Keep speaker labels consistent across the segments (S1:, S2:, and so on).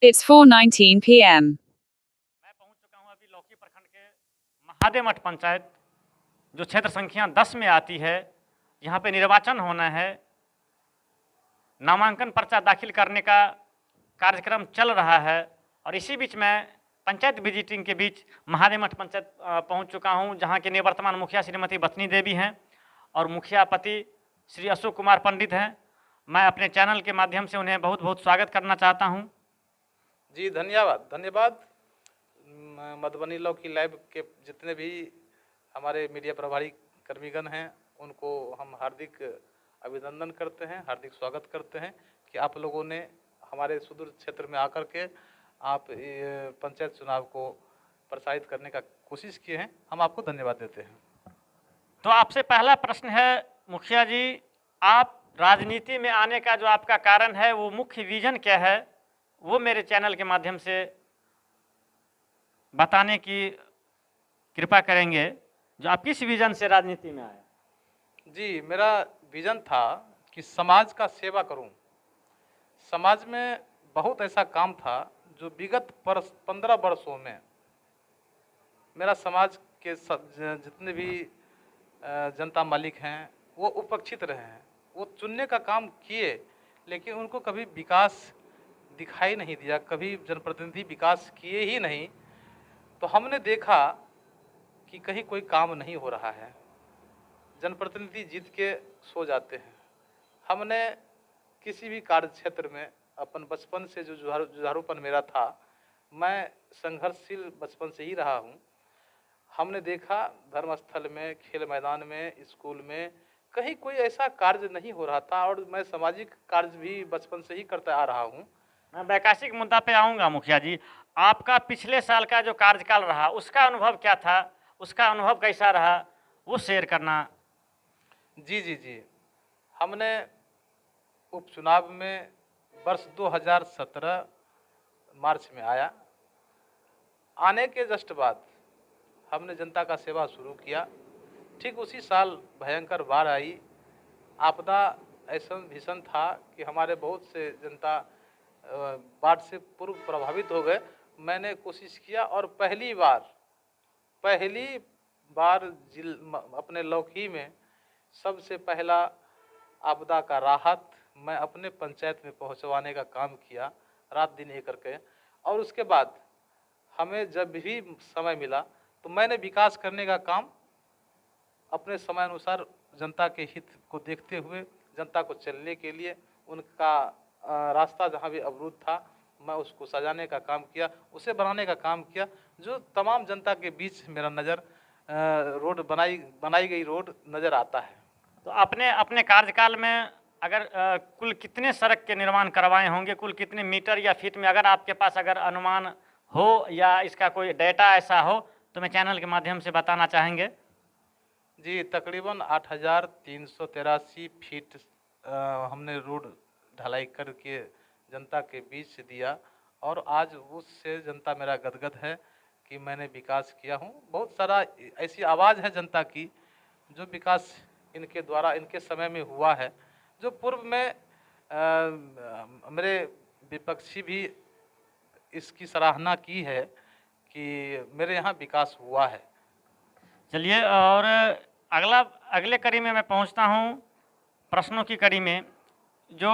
S1: It's 4:19 p.m.
S2: मैं पहुंच चुका हूं अभी लौकी प्रखंड के महादेव मठ पंचायत, जो क्षेत्र संख्या 10 में आती है। यहाँ पे निर्वाचन होना है, नामांकन पर्चा दाखिल करने का कार्यक्रम चल रहा है और इसी बीच में पंचायत विजिटिंग के बीच महादेव मठ पंचायत पहुंच चुका हूं, जहां के निवर्तमान मुखिया श्रीमती बथनी देवी हैं और मुखिया पति श्री अशोक कुमार पंडित हैं। मैं अपने चैनल के माध्यम से उन्हें बहुत बहुत स्वागत करना चाहता हूं।
S3: जी धन्यवाद। मधुबनी लौकी लाइव के जितने भी हमारे मीडिया प्रभारी कर्मीगण हैं, उनको हम हार्दिक अभिनंदन करते हैं, हार्दिक स्वागत करते हैं कि आप लोगों ने हमारे सुदूर क्षेत्र में आकर के आप पंचायत चुनाव को प्रसारित करने का कोशिश किए हैं। हम आपको धन्यवाद देते हैं।
S2: तो आपसे पहला प्रश्न है मुखिया जी, आप राजनीति में आने का जो आपका कारण है, वो मुख्य विजन क्या है, वो मेरे चैनल के माध्यम से बताने की कृपा करेंगे। जो आप किस विजन से राजनीति में आए?
S3: जी, मेरा विजन था कि समाज का सेवा करूं। समाज में बहुत ऐसा काम था जो विगत 15 वर्षों में मेरा समाज के जितने भी जनता मालिक हैं वो उपेक्षित रहे हैं। वो चुनने का काम किए, लेकिन उनको कभी विकास दिखाई नहीं दिया, कभी जनप्रतिनिधि विकास किए ही नहीं। तो हमने देखा कि कहीं कोई काम नहीं हो रहा है, जनप्रतिनिधि जीत के सो जाते हैं। हमने किसी भी कार्य क्षेत्र में अपन बचपन से जो जुझारूपन मेरा था, मैं संघर्षशील बचपन से ही रहा हूँ। हमने देखा धर्मस्थल में, खेल मैदान में, स्कूल में कहीं कोई ऐसा कार्य नहीं हो रहा था और मैं सामाजिक कार्य भी बचपन से ही करता आ रहा हूँ।
S2: मैं वैकाशिक मुद्दा पे आऊँगा मुखिया जी। आपका पिछले साल का जो कार्यकाल रहा, उसका अनुभव क्या था, उसका अनुभव कैसा रहा, वो शेयर करना।
S3: जी, हमने उपचुनाव में वर्ष 2017 मार्च में आया। आने के जस्ट बाद हमने जनता का सेवा शुरू किया। ठीक उसी साल भयंकर बाढ़ आई। आपदा ऐसा भीषण था कि हमारे बहुत से जनता बाढ़ से पूर्व प्रभावित हो गए। मैंने कोशिश किया और पहली बार अपने लौकी में सबसे पहला आपदा का राहत मैं अपने पंचायत में पहुंचवाने का काम किया, रात दिन एक करके। और उसके बाद हमें जब भी समय मिला तो मैंने विकास करने का काम अपने समय अनुसार जनता के हित को देखते हुए, जनता को चलने के लिए उनका रास्ता जहाँ भी अवरुद्ध था, मैं उसको सजाने का काम किया, उसे बनाने का काम किया, जो तमाम जनता के बीच मेरा नज़र रोड बनाई गई रोड नज़र आता है।
S2: तो आपने अपने कार्यकाल में अगर कुल कितने सड़क के निर्माण करवाए होंगे, कुल कितने मीटर या फीट में, अगर आपके पास अगर अनुमान हो या इसका कोई डेटा ऐसा हो तो मैं चैनल के माध्यम से बताना चाहेंगे।
S3: जी, तकरीबन 8,383 फीट हमने रोड ढलाई करके जनता के बीच दिया और आज उससे जनता मेरा गदगद है कि मैंने विकास किया हूँ। बहुत सारा ऐसी आवाज़ है जनता की जो विकास इनके द्वारा, इनके समय में हुआ है, जो पूर्व में मेरे विपक्षी भी इसकी सराहना की है कि मेरे यहाँ विकास हुआ है।
S2: चलिए, और अगले कड़ी में मैं पहुँचता हूँ, प्रश्नों की कड़ी में। जो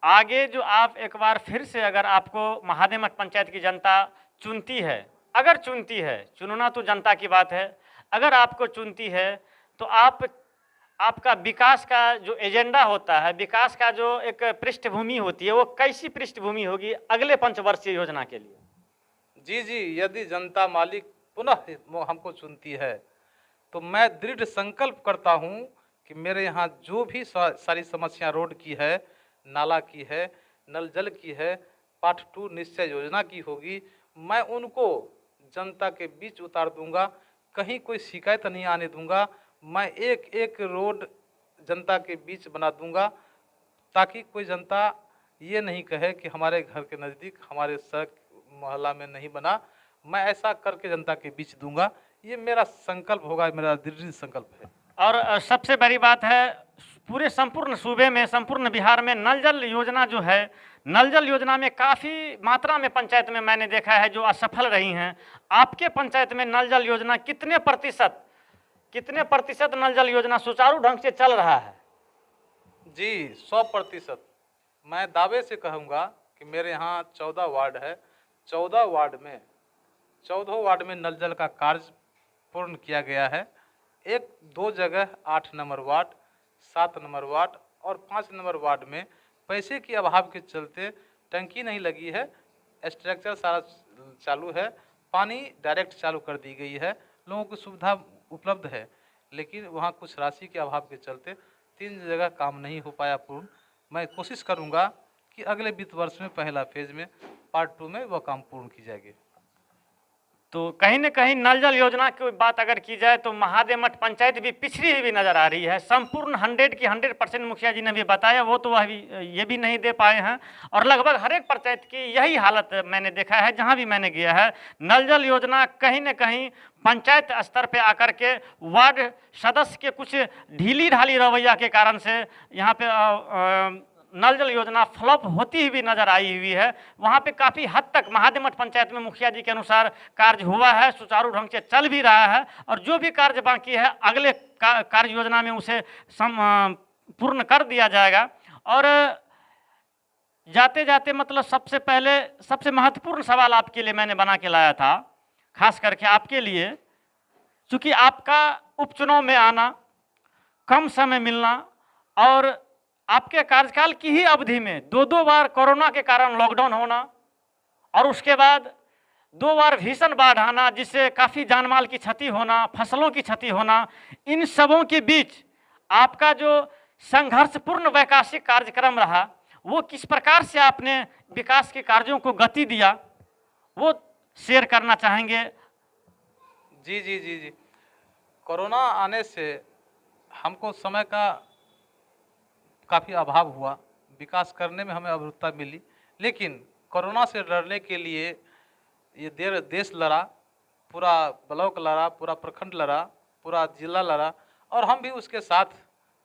S2: आगे जो आप एक बार फिर से अगर आपको महादेव मठ पंचायत की जनता चुनती है, अगर चुनती है, चुनना तो जनता की बात है, अगर आपको चुनती है तो आपका विकास का जो एजेंडा होता है, विकास का जो एक पृष्ठभूमि होती है, वो कैसी पृष्ठभूमि होगी अगले पंचवर्षीय योजना के लिए?
S3: जी, यदि जनता मालिक पुनः हमको चुनती है तो मैं दृढ़ संकल्प करता हूँ कि मेरे यहाँ जो भी सारी समस्या रोड की है, नाला की है, नल जल की है, पार्ट 2 निश्चय योजना की होगी, मैं उनको जनता के बीच उतार दूंगा। कहीं कोई शिकायत नहीं आने दूंगा। मैं एक एक रोड जनता के बीच बना दूंगा ताकि कोई जनता ये नहीं कहे कि हमारे घर के नज़दीक हमारे सड़क मोहल्ला में नहीं बना। मैं ऐसा करके जनता के बीच दूंगा। ये मेरा संकल्प होगा, मेरा दृढ़ संकल्प है।
S2: और सबसे बड़ी बात है, पूरे संपूर्ण सूबे में, संपूर्ण बिहार में नल जल योजना जो है, नल जल योजना में काफ़ी मात्रा में पंचायत में मैंने देखा है जो असफल रही हैं। आपके पंचायत में नल जल योजना कितने प्रतिशत नल जल योजना सुचारू ढंग से चल रहा है?
S3: जी 100%। मैं दावे से कहूँगा कि मेरे यहाँ 14 वार्ड है, 14 वार्ड में नल जल का कार्य पूर्ण किया गया है। 1-2 जगह 8 नंबर वार्ड, 7 नंबर वार्ड और 5 नंबर वार्ड में पैसे के अभाव के चलते टंकी नहीं लगी है, स्ट्रक्चर सारा चालू है, पानी डायरेक्ट चालू कर दी गई है, लोगों को सुविधा उपलब्ध है, लेकिन वहाँ कुछ राशि के अभाव के चलते 3 जगह काम नहीं हो पाया पूर्ण। मैं कोशिश करूँगा कि अगले वित्त वर्ष में पहला फेज में पार्ट 2 में वह काम पूर्ण की जाएगी।
S2: तो कहीं न कहीं नल जल योजना की बात अगर की जाए तो महादेव मठ पंचायत भी पिछड़ी हुई भी नज़र आ रही है। संपूर्ण 100% मुखिया जी ने भी बताया, वो तो वह भी ये भी नहीं दे पाए हैं। और लगभग हर एक पंचायत की यही हालत मैंने देखा है जहां भी मैंने गया है। नल जल योजना कहीं न कहीं पंचायत स्तर पे आकर के वार्ड सदस्य के कुछ ढीली ढाली रवैया के कारण से यहाँ पे नल जल योजना फ्लॉप होती हुई भी नजर आई हुई है। वहाँ पे काफ़ी हद तक महादेव मठ पंचायत में मुखिया जी के अनुसार कार्य हुआ है, सुचारू ढंग से चल भी रहा है, और जो भी कार्य बाकी है अगले कार्य योजना में उसे पूर्ण कर दिया जाएगा। और जाते जाते मतलब सबसे पहले सबसे महत्वपूर्ण सवाल आपके लिए मैंने बना के लाया था, खास करके आपके लिए, चूँकि आपका उपचुनाव में आना, कम समय मिलना और आपके कार्यकाल की ही अवधि में 2 बार कोरोना के कारण लॉकडाउन होना और उसके बाद 2 बार भीषण बाढ़ आना जिससे काफ़ी जानमाल की क्षति होना, फसलों की क्षति होना, इन सबों के बीच आपका जो संघर्षपूर्ण वैकासिक कार्यक्रम रहा, वो किस प्रकार से आपने विकास के कार्यों को गति दिया, वो शेयर करना चाहेंगे?
S3: जी। कोरोना आने से हमको समय का काफ़ी अभाव हुआ, विकास करने में हमें अवरुद्धता मिली, लेकिन कोरोना से लड़ने के लिए ये देश लड़ा, पूरा ब्लॉक लड़ा, पूरा प्रखंड लड़ा, पूरा जिला लड़ा और हम भी उसके साथ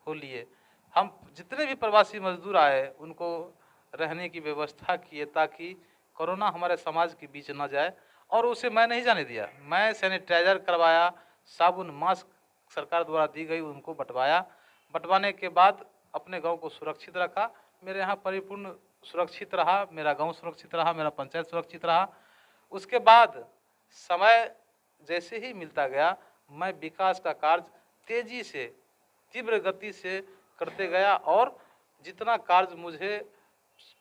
S3: हो लिए। हम जितने भी प्रवासी मजदूर आए उनको रहने की व्यवस्था किए ताकि कोरोना हमारे समाज के बीच न जाए, और उसे मैं नहीं जाने दिया। मैं सैनिटाइजर करवाया, साबुन मास्क सरकार द्वारा दी गई उनको बंटवाया, बंटवाने के बाद अपने गांव को सुरक्षित रखा। मेरे यहाँ परिपूर्ण सुरक्षित रहा, मेरा गांव सुरक्षित रहा, मेरा पंचायत सुरक्षित रहा। उसके बाद समय जैसे ही मिलता गया मैं विकास का कार्य तेजी से, तीव्र गति से करते गया, और जितना कार्य मुझे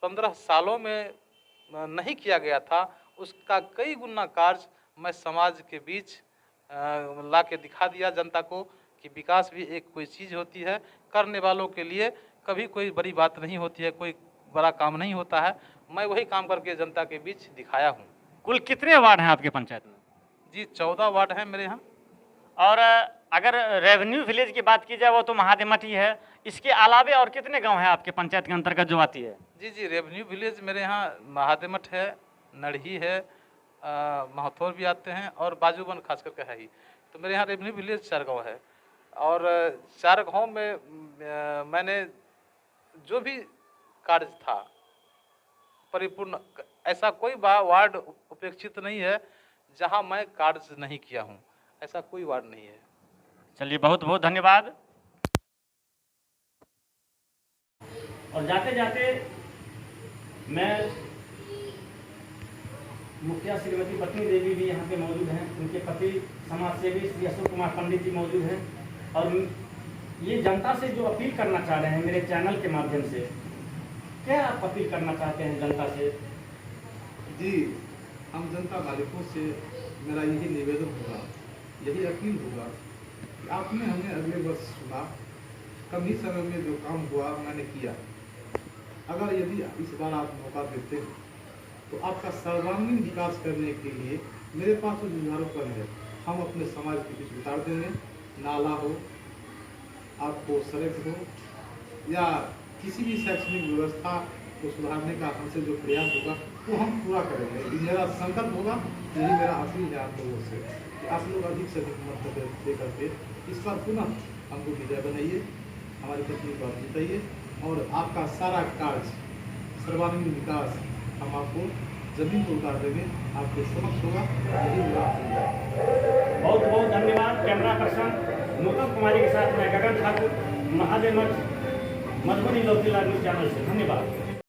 S3: 15 सालों में नहीं किया गया था उसका कई गुना कार्य मैं समाज के बीच ला के दिखा दिया जनता को कि विकास भी एक कोई चीज़ होती है, करने वालों के लिए कभी कोई बड़ी बात नहीं होती है, कोई बड़ा काम नहीं होता है। मैं वही काम करके जनता के बीच दिखाया हूँ।
S2: कुल कितने वार्ड हैं आपके पंचायत में?
S3: जी 14 वार्ड हैं मेरे यहाँ।
S2: और अगर रेवेन्यू विलेज की बात की जाए वो तो महादेव मठ ही है, इसके अलावे और कितने गांव हैं आपके पंचायत के अंतर्गत जो आती है?
S3: जी रेवेन्यू विलेज मेरे यहाँ महादेव मठ है, नड़ही है, महथौर भी आते हैं और बाजूबन खास करके है ही। तो मेरे यहाँ रेवेन्यू विलेज 4 गाँव है, और 4 गाँव में मैंने जो भी कार्य था परिपूर्ण, ऐसा कोई वार्ड उपेक्षित नहीं है जहां मैं कार्य नहीं किया हूं, ऐसा कोई वार्ड नहीं है।
S2: चलिए बहुत बहुत धन्यवाद। और जाते जाते मैं मुखिया श्रीमती पत्नी देवी भी यहाँ पे मौजूद हैं, उनके पति समाज सेवी श्री अशोक कुमार पंडित जी मौजूद हैं, और ये जनता से जो अपील करना चाह रहे हैं मेरे चैनल के माध्यम से, क्या आप अपील करना चाहते हैं जनता से?
S4: जी, हम जनता मालिकों से मेरा यही निवेदन होगा, यही अपील होगा कि आपने हमें अगले वर्ष सुना, कम ही समय में जो काम हुआ मैंने किया। अगर यदि इस बार आप मौका देते हैं तो आपका सर्वांगीण विकास करने के लिए मेरे पास जो जुझारूपन है हम अपने समाज के बीच उतार देंगे। नाला हो, आपको सड़क हो, या किसी भी शैक्षणिक व्यवस्था को सुधारने का हमसे जो प्रयास होगा वो हम पूरा करेंगे। ये मेरा संकल्प होगा, यही मेरा अपील है आप लोगों से कि आप लोग अधिक से अधिक मत दे करके इस बार पुनः हमको विजय बनाइए। हमारी पत्नी को आप जिताइए और आपका सारा कार्य सर्वांगीण विकास हम आपको जमीन पर उतार देंगे, आपके समक्ष होगा, यही होगा आपको।
S2: बहुत बहुत धन्यवाद। कैमरा पर्सन नूतन कुमारी के साथ मैं गगन ठाकुर, महादेव मठ, मधुबनी लौकीलाल न्यूज चैनल से। धन्यवाद।